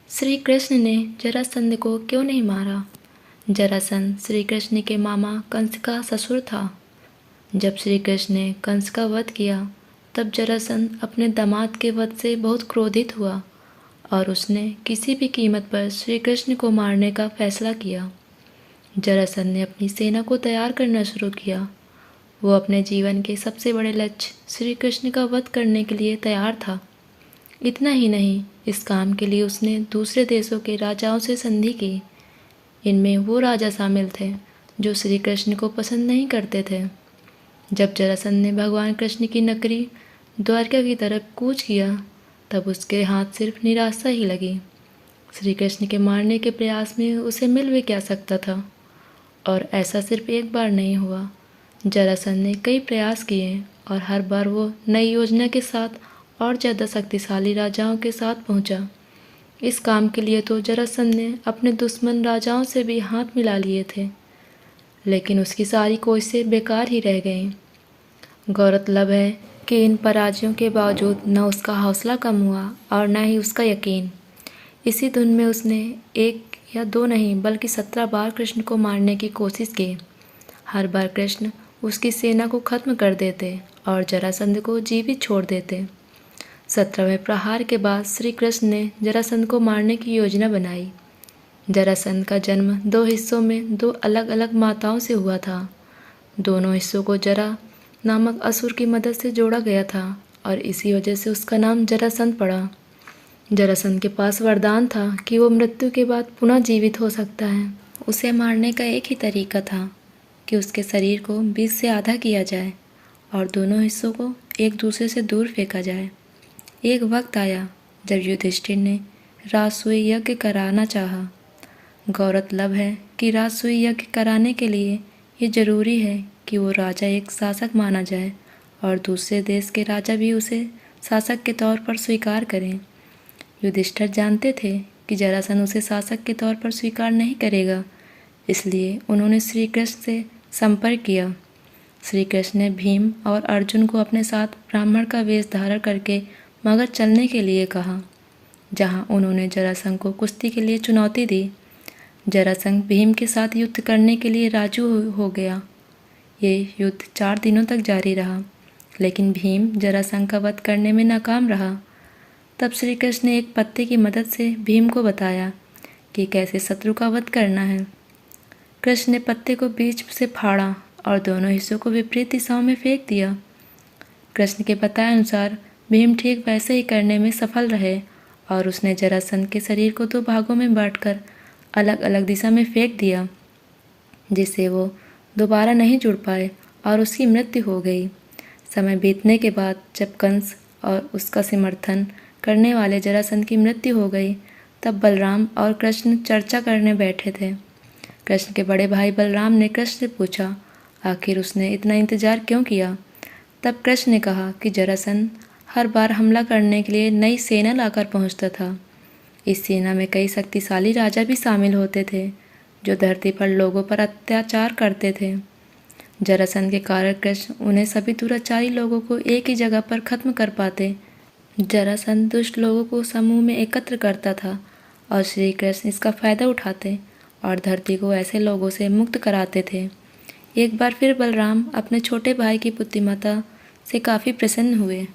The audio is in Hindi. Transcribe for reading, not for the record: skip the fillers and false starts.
श्री कृष्ण ने जरासंध को क्यों नहीं मारा? जरासंध श्री कृष्ण के मामा कंस का ससुर था। जब श्री कृष्ण ने कंस का वध किया तब जरासंध अपने दामाद के वध से बहुत क्रोधित हुआ और उसने किसी भी कीमत पर श्री कृष्ण को मारने का फैसला किया। जरासंध ने अपनी सेना को तैयार करना शुरू किया। वो अपने जीवन के सबसे बड़े लक्ष्य श्री कृष्ण का वध करने के लिए तैयार था। इतना ही नहीं, इस काम के लिए उसने दूसरे देशों के राजाओं से संधि की। इनमें वो राजा शामिल थे जो श्री कृष्ण को पसंद नहीं करते थे। जब जरासंध ने भगवान कृष्ण की नगरी द्वारका की तरफ कूच किया तब उसके हाथ सिर्फ निराशा ही लगी। श्री कृष्ण के मारने के प्रयास में उसे मिल भी क्या सकता था। और ऐसा सिर्फ एक बार नहीं हुआ। जरासंध ने कई प्रयास किए और हर बार वो नई योजना के साथ और ज़्यादा शक्तिशाली राजाओं के साथ पहुंचा। इस काम के लिए तो जरासंध ने अपने दुश्मन राजाओं से भी हाथ मिला लिए थे, लेकिन उसकी सारी कोशिशें बेकार ही रह गईं। गौरतलब है कि इन पराजयों के बावजूद न उसका हौसला कम हुआ और न ही उसका यकीन। इसी धुन में उसने एक या दो नहीं बल्कि 17 बार कृष्ण को मारने की कोशिश की। हर बार कृष्ण उसकी सेना को खत्म कर देते और जरासंध को जीवित छोड़ देते। 17वें प्रहार के बाद श्री कृष्ण ने जरासंध को मारने की योजना बनाई। जरासंध का जन्म 2 हिस्सों में 2 अलग अलग माताओं से हुआ था। दोनों हिस्सों को जरा नामक असुर की मदद से जोड़ा गया था और इसी वजह से उसका नाम जरासंध पड़ा। जरासंध के पास वरदान था कि वो मृत्यु के बाद पुनः जीवित हो सकता है। उसे मारने का एक ही तरीका था कि उसके शरीर को बीच से आधा किया जाए और दोनों हिस्सों को एक दूसरे से दूर फेंका जाए। एक वक्त आया जब युधिष्ठिर ने राजसूय यज्ञ कराना चाहा। गौरतलब है कि राजसूय यज्ञ कराने के लिए ये जरूरी है कि वो राजा एक शासक माना जाए और दूसरे देश के राजा भी उसे शासक के तौर पर स्वीकार करें। युधिष्ठिर जानते थे कि जरासंध उसे शासक के तौर पर स्वीकार नहीं करेगा, इसलिए उन्होंने श्री कृष्ण से संपर्क किया। श्री कृष्ण ने भीम और अर्जुन को अपने साथ ब्राह्मण का वेश धारण करके मगध चलने के लिए कहा, जहां उन्होंने जरासंध को कुश्ती के लिए चुनौती दी। जरासंध भीम के साथ युद्ध करने के लिए राजी हो गया। ये युद्ध 4 दिनों तक जारी रहा, लेकिन भीम जरासंध का वध करने में नाकाम रहा। तब श्री कृष्ण ने एक पत्ते की मदद से भीम को बताया कि कैसे शत्रु का वध करना है। कृष्ण ने पत्ते को बीच से फाड़ा और दोनों हिस्सों को विपरीत दिशाओं में फेंक दिया। कृष्ण के बताए अनुसार भीम ठीक वैसे ही करने में सफल रहे और उसने जरासंध के शरीर को 2 भागों में बांटकर अलग अलग दिशा में फेंक दिया, जिससे वो दोबारा नहीं जुड़ पाए और उसकी मृत्यु हो गई। समय बीतने के बाद जब कंस और उसका समर्थन करने वाले जरासंध की मृत्यु हो गई, तब बलराम और कृष्ण चर्चा करने बैठे थे। कृष्ण के बड़े भाई बलराम ने कृष्ण से पूछा, आखिर उसने इतना इंतजार क्यों किया? तब कृष्ण ने कहा कि जरासंध हर बार हमला करने के लिए नई सेना लाकर पहुंचता था। इस सेना में कई शक्तिशाली राजा भी शामिल होते थे जो धरती पर लोगों पर अत्याचार करते थे। जरासंध के कारण कृष्ण उन्हें सभी दुराचारी लोगों को एक ही जगह पर खत्म कर पाते। जरासंध दुष्ट लोगों को समूह में एकत्र करता था और श्री कृष्ण इसका फायदा उठाते और धरती को ऐसे लोगों से मुक्त कराते थे। एक बार फिर बलराम अपने छोटे भाई की बुद्धिमत्ता से काफ़ी प्रसन्न हुए।